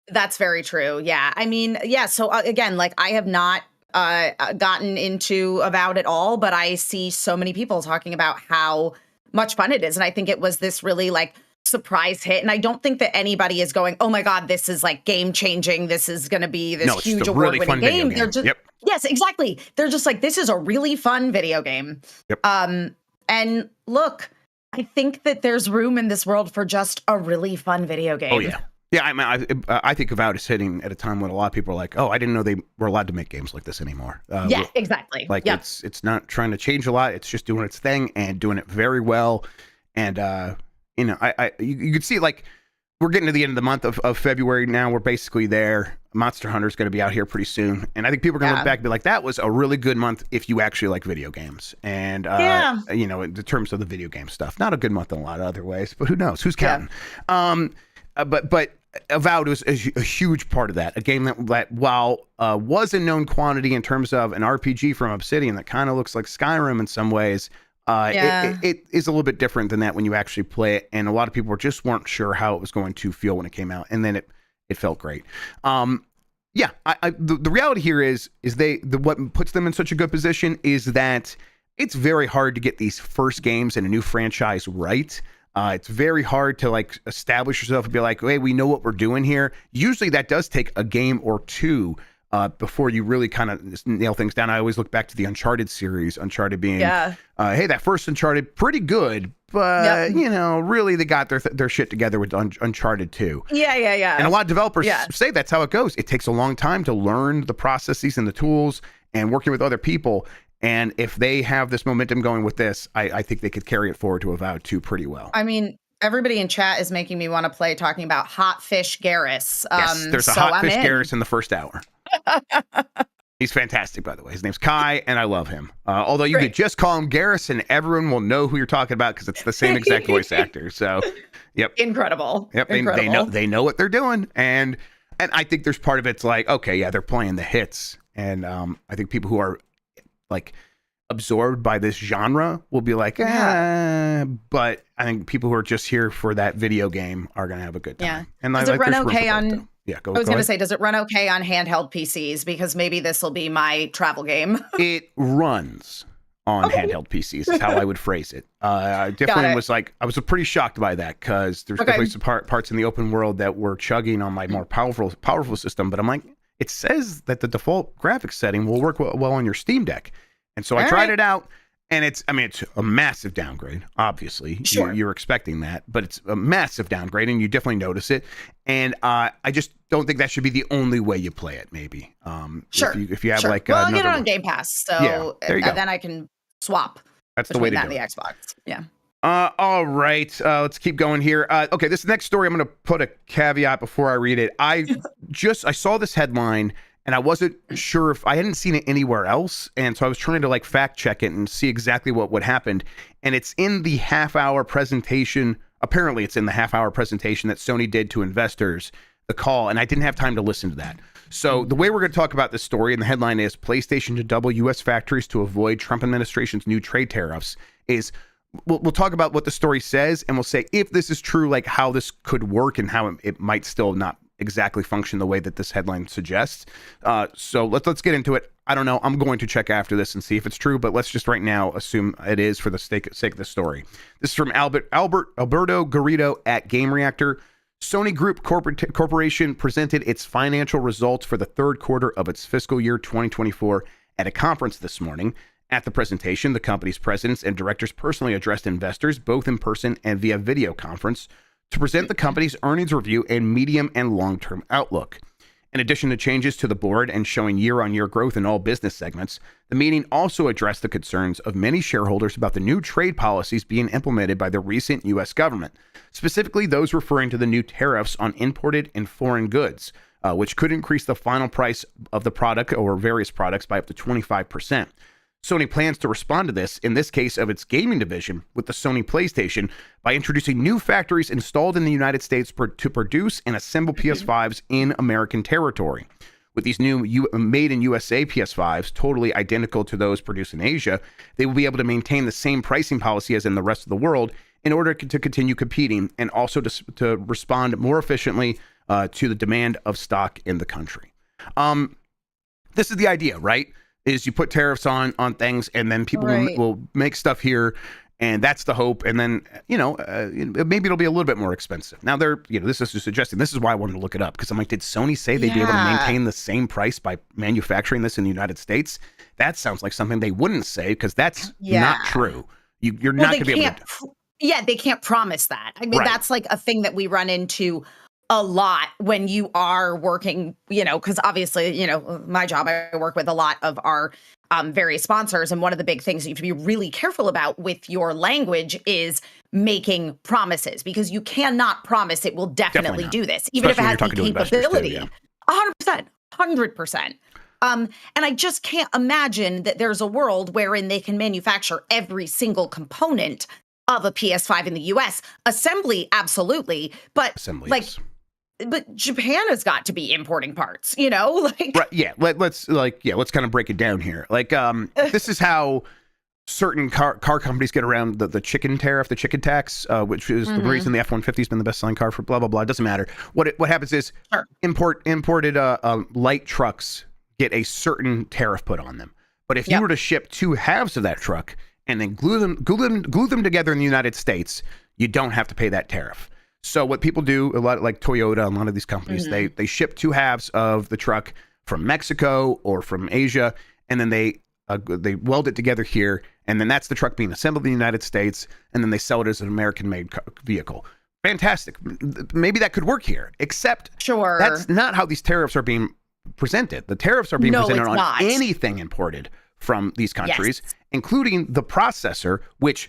That's very true. Yeah. I mean, so again, like I have not gotten into Avowed at all, but I see so many people talking about how much fun it is. And I think it was this really like surprise hit. And I don't think that anybody is going, oh my God, this is like game changing. This is going to be this huge award-winning game. They're just, yes, exactly. They're just like, this is a really fun video game. And look, I think that there's room in this world for just a really fun video game. Oh yeah. Yeah, I think Avowed is hitting at a time when a lot of people are like, oh, I didn't know they were allowed to make games like this anymore. Exactly. Like it's not trying to change a lot. It's just doing its thing and doing it very well. And, you could see like we're getting to the end of the month of February now. We're basically there. Monster Hunter is going to be out here pretty soon. And I think people are going to look back and be like, that was a really good month if you actually like video games. And, in terms of the video game stuff, not a good month in a lot of other ways, but who knows? Who's counting? But Avowed was a huge part of that. A game that while was a known quantity in terms of an RPG from Obsidian that kind of looks like Skyrim in some ways, it is a little bit different than that when you actually play it. And a lot of people just weren't sure how it was going to feel when it came out. And then it felt great. The reality here is what puts them in such a good position is that it's very hard to get these first games in a new franchise right. It's very hard to like establish yourself and be like, hey, we know what we're doing here. Usually that does take a game or two before you really kind of nail things down. I always look back to the Uncharted series, Uncharted being, hey, that first Uncharted, pretty good, but, really they got their shit together with Uncharted 2. Yeah. And a lot of developers say that's how it goes. It takes a long time to learn the processes and the tools and working with other people. And if they have this momentum going with this, I think they could carry it forward to Avowed 2 pretty well. I mean, everybody in chat is making me want to play talking about Hot Fish Garrus. Yes, there's a Hot Fish Garrus in the first hour. He's fantastic, by the way. His name's Kai, and I love him. Although you could just call him Garrus, and everyone will know who you're talking about because it's the same exact voice actor. So, yep. Incredible. Yep, Incredible. They know what they're doing. And I think there's part of it's like, okay, yeah, they're playing the hits. And I think people who are like absorbed by this genre will be like, but I think people who are just here for that video game are going to have a good time. Yeah. And does it run okay on? Yeah, I was going to say, does it run okay on handheld PCs? Because maybe this will be my travel game. It runs on handheld PCs is how I would phrase it. I definitely was like, I was pretty shocked by that because there's definitely some parts in the open world that were chugging on my more powerful system. But I'm like, it says that the default graphics setting will work well on your Steam Deck. And so I tried it out, and it's a massive downgrade, obviously. Sure. You're expecting that, but it's a massive downgrade, and you definitely notice it. And I just don't think that should be the only way you play it. Maybe. Sure. If you have like, well, I'll get it on Game Pass, so there you go. then I can swap. That's the way to that do and it. the Xbox. Yeah. All right. Let's keep going here. Okay, this next story, I'm going to put a caveat before I read it. I saw this headline and I wasn't sure if I hadn't seen it anywhere else. And so I was trying to like fact check it and see exactly what happened. And it's in the half-hour presentation. Apparently it's in the half-hour presentation that Sony did to investors, the call, and I didn't have time to listen to that. So the way we're going to talk about this story, and the headline is PlayStation to double U.S. factories to avoid Trump administration's new trade tariffs, is we'll talk about what the story says, and we'll say if this is true, like how this could work and how it might still not exactly function the way that this headline suggests. So let's get into it. I don't know. I'm going to check after this and see if it's true, but let's just right now assume it is for the sake of the story. This is from Alberto Garrido at Game Reactor. Sony Group Corporation presented its financial results for the third quarter of its fiscal year 2024 at a conference this morning. At the presentation, the company's presidents and directors personally addressed investors, both in person and via video conference, to present the company's earnings review and medium and long-term outlook. In addition to changes to the board and showing year-on-year growth in all business segments, the meeting also addressed the concerns of many shareholders about the new trade policies being implemented by the recent U.S. government, specifically those referring to the new tariffs on imported and foreign goods, which could increase the final price of the product or various products by up to 25%. Sony plans to respond to this, in this case of its gaming division, with the Sony PlayStation, by introducing new factories installed in the United States to produce and assemble PS5s in American territory. With these new made in USA PS5s, totally identical to those produced in Asia, they will be able to maintain the same pricing policy as in the rest of the world in order to continue competing and also to respond more efficiently to the demand of stock in the country. This is the idea, right? Is you put tariffs on things and then people will make stuff here, and that's the hope. And then, maybe it'll be a little bit more expensive. Now this is just suggesting, this is why I wanted to look it up, because I'm like, did Sony say they'd be able to maintain the same price by manufacturing this in the United States? That sounds like something they wouldn't say, because that's not true. You're not going to be able to. They can't promise that. I mean, that's like a thing that we run into a lot when you are working, because obviously, my job, I work with a lot of our various sponsors. And one of the big things you have to be really careful about with your language is making promises, because you cannot promise it will definitely do this, even especially if it has the capability. 100%. And I just can't imagine that there's a world wherein they can manufacture every single component of a PS5 in the US. Assembly, absolutely. But yes. But Japan has got to be importing parts, Right, yeah. Let's kind of break it down here. This is how certain car companies get around the chicken tariff, the chicken tax, which is the reason the F-150 has been the best-selling car for blah blah blah. It doesn't matter. What happens is imported light trucks get a certain tariff put on them. But if you were to ship two halves of that truck and then glue them together in the United States, you don't have to pay that tariff. So what people do, a lot like Toyota, a lot of these companies, they ship two halves of the truck from Mexico or from Asia, and then they weld it together here, and then that's the truck being assembled in the United States, and then they sell it as an American-made vehicle. Fantastic. Maybe that could work here, except that's not how these tariffs are being presented. The tariffs are being presented on anything imported from these countries, including the processor, which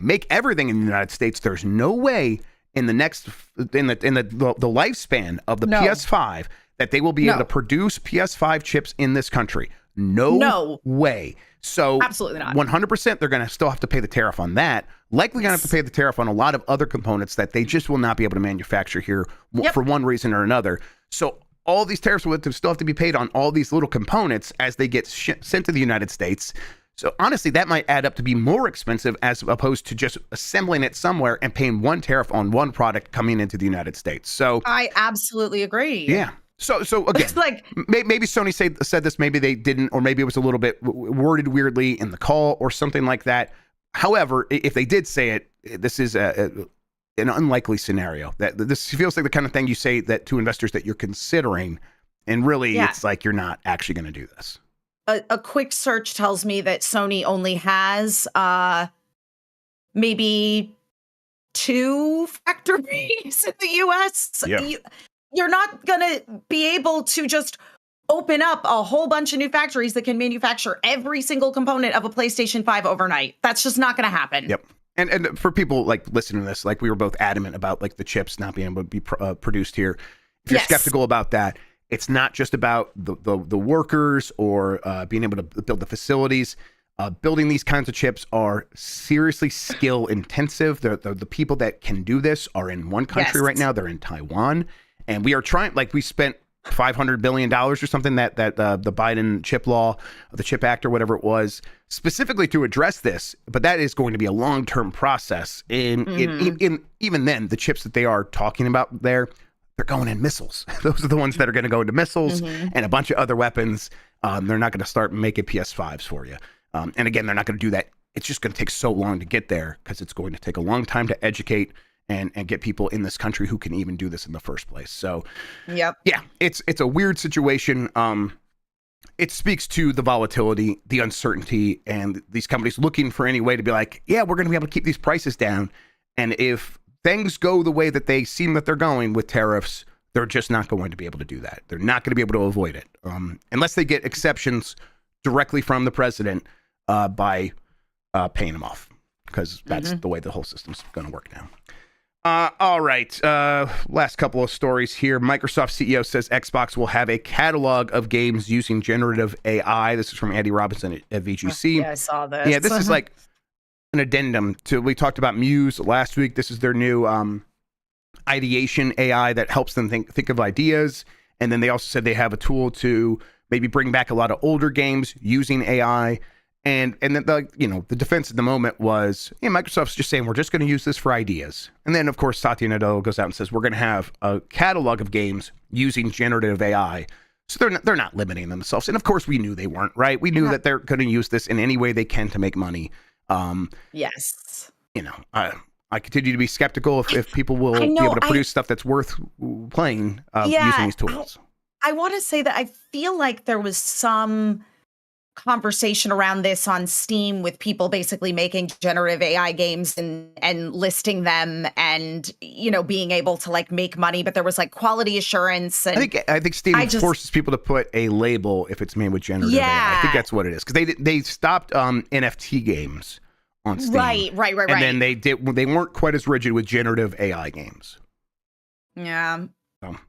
make everything in the United States. There's no way in the lifespan of the PS5 that they will be able to produce PS5 chips in this country. No way. So absolutely not. 100%, they're going to still have to pay the tariff on that. Likely going to have to pay the tariff on a lot of other components that they just will not be able to manufacture here for one reason or another. So all these tariffs will still have to be paid on all these little components as they get sent to the United States. So honestly, that might add up to be more expensive as opposed to just assembling it somewhere and paying one tariff on one product coming into the United States. So I absolutely agree. Yeah. So again, maybe Sony said this, maybe they didn't, or maybe it was a little bit worded weirdly in the call or something like that. However, if they did say it, this is an unlikely scenario. That this feels like the kind of thing you say that to investors that you're considering, and really it's like you're not actually going to do this. A quick search tells me that Sony only has maybe 2 factories in the U.S. you're not going to be able to just open up a whole bunch of new factories that can manufacture every single component of a PlayStation 5 overnight. That's just not going to happen. Yep. And for people like listening to this, like we were both adamant about like the chips not being able to be produced here. If you're skeptical about that, it's not just about the workers or being able to build the facilities. Building these kinds of chips are seriously skill intensive. The people that can do this are in one country right now. They're in Taiwan. And we are trying, like we spent $500 billion or something that the Biden chip law, the CHIP Act or whatever it was, specifically to address this. But that is going to be a long-term process. In even then, the chips that they are talking about there, they're going in missiles. Those are the ones that are going to go into missiles and a bunch of other weapons. They're not going to start making PS5s for you. And again, they're not going to do that. It's just going to take so long to get there because it's going to take a long time to educate and get people in this country who can even do this in the first place. So, yeah, it's a weird situation. It speaks to the volatility, the uncertainty, and these companies looking for any way to be like, yeah, we're going to be able to keep these prices down. And if things go the way that they seem that they're going with tariffs, they're just not going to be able to do that. They're not going to be able to avoid it unless they get exceptions directly from the president by paying them off, because that's the way the whole system's going to work now. All right. Last couple of stories here. Microsoft CEO says Xbox will have a catalog of games using generative AI. This is from Andy Robinson at VGC. Yeah, I saw this. Yeah, this is like an addendum to, we talked about Muse last week. This is their new ideation AI that helps them think of ideas. And then they also said they have a tool to maybe bring back a lot of older games using AI. And then the defense at the moment was, Microsoft's just saying we're just going to use this for ideas. And then of course Satya Nadella goes out and says we're going to have a catalog of games using generative AI. So they're not limiting themselves. And of course we knew they weren't, right? We knew that they're going to use this in any way they can to make money. Yes. I continue to be skeptical if people will be able to produce stuff that's worth playing using these tools. I want to say that I feel like there was some conversation around this on Steam with people basically making generative AI games and listing them and, being able to like make money, but there was like quality assurance. And I think Steam forces people to put a label if it's made with generative AI. I think that's what it is. Because they stopped NFT games on Steam. Right. And then they weren't quite as rigid with generative AI games. Yeah.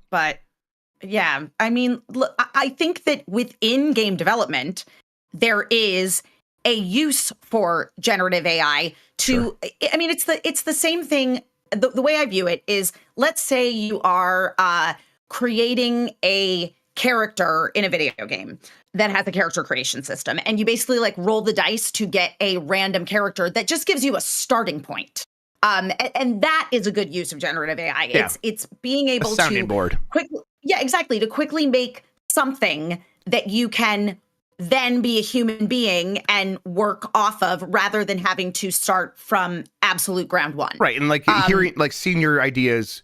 But yeah, I mean, look, I think that within game development, there is a use for generative AI to, I mean, it's the same thing. The way I view it is, let's say you are creating a character in a video game that has a character creation system, and you basically like roll the dice to get a random character that just gives you a starting point. And that is a good use of generative AI. It's being able to quickly make something that you can then be a human being and work off of, rather than having to start from absolute ground one. Right. And like seeing your ideas,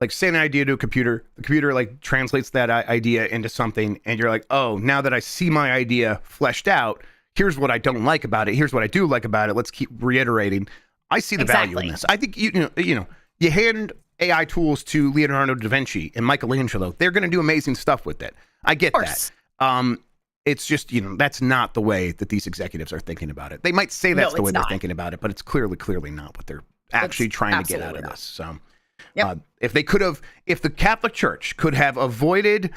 like saying an idea to a computer, the computer like translates that idea into something, and you're like, oh, now that I see my idea fleshed out, here's what I don't like about it. Here's what I do like about it. Let's keep reiterating. I see the value in this. I think you hand AI tools to Leonardo da Vinci and Michelangelo, they're going to do amazing stuff with it. I get that. It's just, that's not the way that these executives are thinking about it. They might say that's the way they're thinking about it, but it's clearly not what they're actually trying to get out of this. So if the Catholic Church could have avoided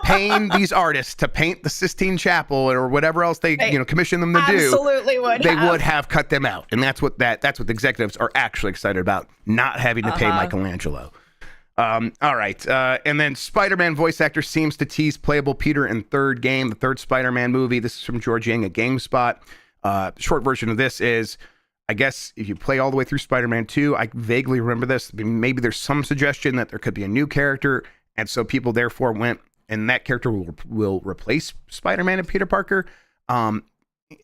paying these artists to paint the Sistine Chapel or whatever else they commission them to do, they would have cut them out. And that's what the executives are actually excited about, not having to pay Michelangelo. All right. And then Spider-Man voice actor seems to tease playable Peter in third game, the third Spider-Man movie. This is from George Yang at GameSpot. Short version of this is, I guess if you play all the way through Spider-Man 2, I vaguely remember this. Maybe there's some suggestion that there could be a new character. And so people therefore went, and that character will replace Spider-Man and Peter Parker.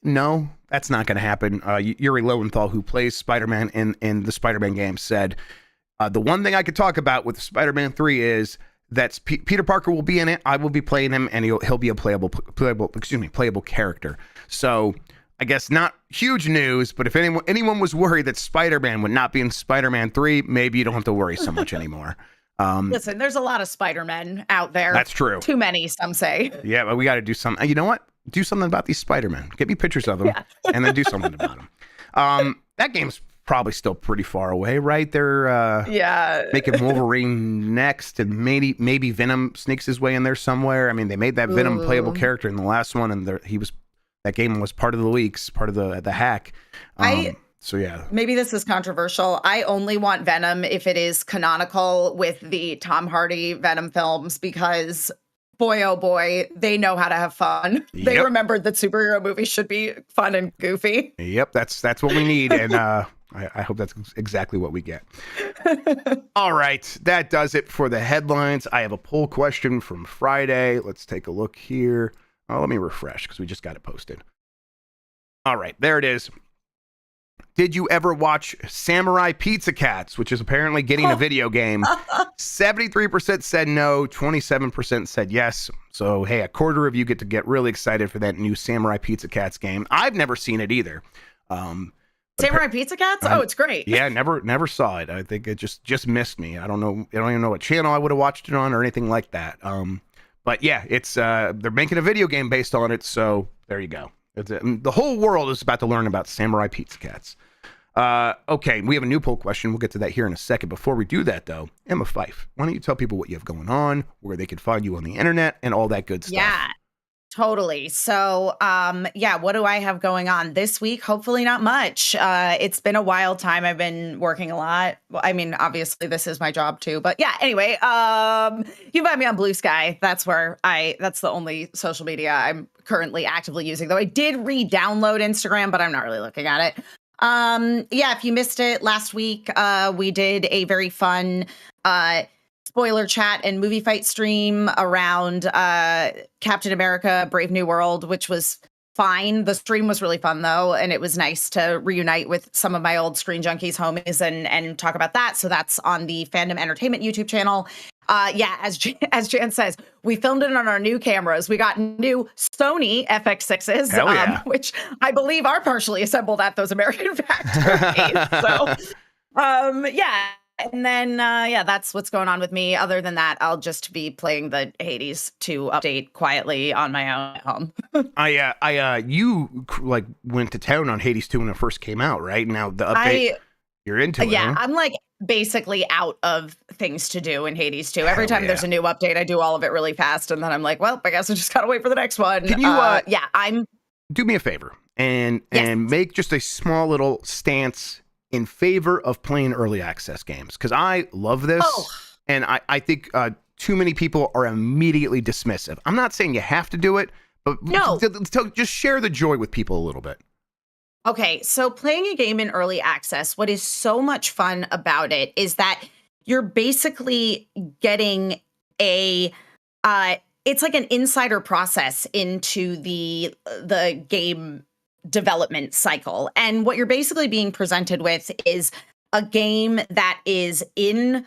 No, that's not going to happen. Yuri Lowenthal, who plays Spider-Man in the Spider-Man game, said, the one thing I could talk about with Spider-Man 3 is that Peter Parker will be in it. I will be playing him, and he'll be a playable character. So I guess not huge news, but if anyone was worried that Spider-Man would not be in Spider-Man 3, maybe you don't have to worry so much anymore. Listen, there's a lot of Spider-Men out there. That's true. Too many, some say. Yeah, but we got to do something. You know what? Do something about these Spider-Men. Get me pictures of them, and then do something about them. That game's probably still pretty far away, right? They're making Wolverine next, and maybe Venom sneaks his way in there somewhere. I mean, they made that Venom playable character in the last one, and that game was part of the leaks, part of the hack. So yeah. Maybe this is controversial. I only want Venom if it is canonical with the Tom Hardy Venom films, because boy, oh boy, they know how to have fun. Yep. They remembered that superhero movies should be fun and goofy. Yep, that's what we need, and I hope that's exactly what we get. All right, that does it for the headlines. I have a poll question from Friday. Let's take a look here. Oh, let me refresh because we just got it posted. All right, there it is. Did you ever watch Samurai Pizza Cats, which is apparently getting a video game? 73% said no, 27% said yes. So, hey, a quarter of you get to get really excited for that new Samurai Pizza Cats game. I've never seen it either. Samurai Pizza Cats? Oh, it's great. Yeah, never saw it. I think it just missed me. I don't even know what channel I would have watched it on or anything like that. But yeah, it's they're making a video game based on it, so there you go. The whole world is about to learn about Samurai Pizza Cats. Okay, we have a new poll question. We'll get to that here in a second. Before we do that, though, Emma Fyffe, why don't you tell people what you have going on, where they can find you on the internet, and all that good stuff? Yeah, totally. So, what do I have going on this week? Hopefully not much. It's been a wild time. I've been working a lot. Well, I mean, obviously this is my job too, but yeah, anyway, you can find me on Blue Sky. That's the only social media I'm currently actively using, though I did re-download Instagram, but I'm not really looking at it. If you missed it last week, we did a very fun, spoiler chat and movie fight stream around Captain America Brave New World, which was fine. The stream was really fun, though, and it was nice to reunite with some of my old Screen Junkies homies and talk about that. So that's on the Fandom Entertainment YouTube channel. As Jan says, we filmed it on our new cameras. We got new Sony FX6s, which I believe are partially assembled at those American factories. So, And then, that's what's going on with me. Other than that, I'll just be playing the Hades 2 update quietly on my own at home. You like went to town on Hades 2 when it first came out, right? Now the update, you're into it. Yeah, huh? I'm like basically out of things to do in Hades 2. Every time there's a new update, I do all of it really fast, and then I'm like, well, I guess I just gotta wait for the next one. Can you? I'm. Do me a favor and make just a small little stance in favor of playing early access games, because I love this, and I think too many people are immediately dismissive. I'm not saying you have to do it, but just share the joy with people a little bit. Okay, so playing a game in early access, what is so much fun about it is that you're basically getting it's like an insider process into the game development cycle. And what you're basically being presented with is a game that is in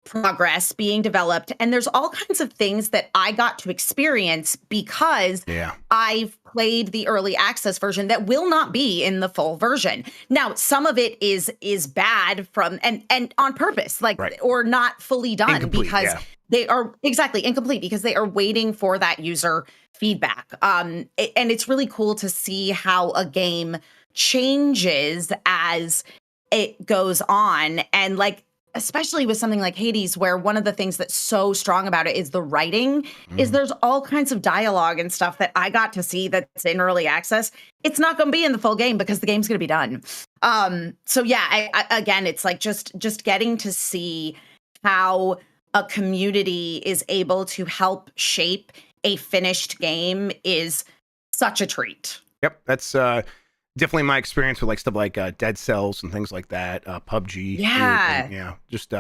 progress, being developed, and there's all kinds of things that I got to experience because I've played the early access version that will not be in the full version. Now, some of it is bad from and on purpose, or not fully done because they are incomplete because they are waiting for that user feedback. And it's really cool to see how a game changes as it goes on, and especially with something like Hades, where one of the things that's so strong about it is the writing, is there's all kinds of dialogue and stuff that I got to see that's in early access. It's not going to be in the full game because the game's going to be done. Again, it's like just getting to see how a community is able to help shape a finished game is such a treat. Yep, that's definitely my experience with stuff like Dead Cells and things like that, PUBG. Just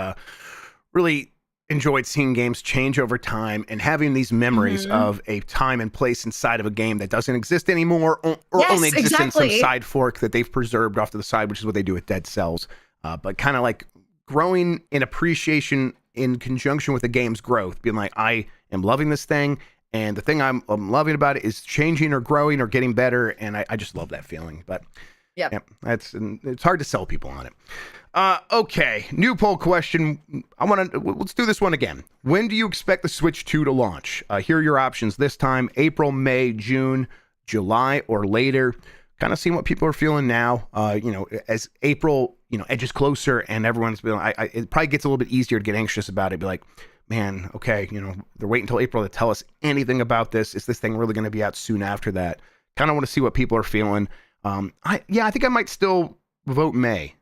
really enjoyed seeing games change over time and having these memories of a time and place inside of a game that doesn't exist anymore, or only exists in some side fork that they've preserved off to the side, which is what they do with Dead Cells. But kind of like growing in appreciation in conjunction with the game's growth, being like, I am loving this thing, and the thing I'm loving about it is changing or growing or getting better, and I just love that feeling. But Yep. It's hard to sell people on it. Okay, new poll question. Let's do this one again. When do you expect the Switch 2 to launch? Here are your options this time: April, May, June, July, or later. Kind of seeing what people are feeling now. As April, edges closer, and everyone's been. It probably gets a little bit easier to get anxious about it. Be like, man, okay, they're waiting until April to tell us anything about this. Is this thing really going to be out soon after that? Kind of want to see what people are feeling. I think I might still vote May,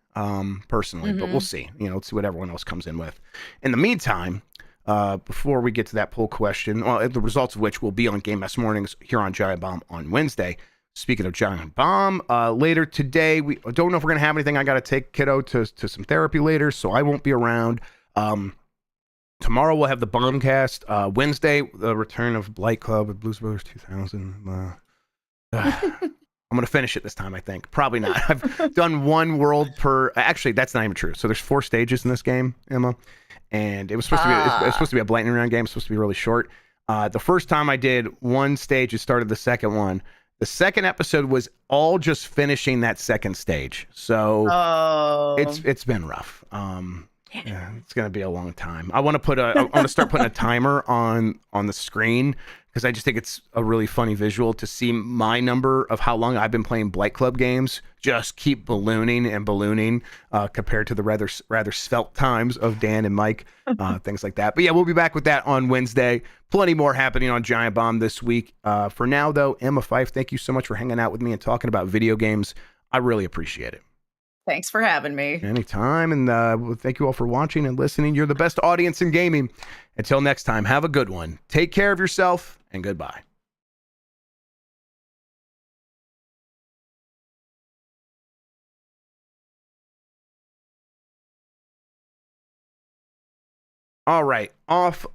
personally, but we'll see. Let's see what everyone else comes in with. In the meantime, before we get to that poll question, the results of which will be on Game Mess Mornings here on Giant Bomb on Wednesday. Speaking of Giant Bomb, later today, we don't know if we're going to have anything. I got to take kiddo to some therapy later, so I won't be around. Tomorrow we'll have the Bombcast. Wednesday, the return of Blight Club with Blues Brothers 2000. I'm going to finish it this time, I think. Probably not. I've done one world per... Actually, that's not even true. So there's 4 stages in this game, Emma. And it was supposed to be a lightning round game. It's supposed to be really short. The first time I did one stage, it started the second one. The second episode was all just finishing that second stage. So it's been rough. It's going to be a long time. I want to start putting a timer on the screen, because I just think it's a really funny visual to see my number of how long I've been playing Blight Club games just keep ballooning and ballooning compared to the rather svelte times of Dan and Mike, things like that. But yeah, we'll be back with that on Wednesday. Plenty more happening on Giant Bomb this week. For now, though, Emma Fyffe, thank you so much for hanging out with me and talking about video games. I really appreciate it. Thanks for having me. Anytime. And thank you all for watching and listening. You're the best audience in gaming. Until next time, have a good one. Take care of yourself, and goodbye. All right, off of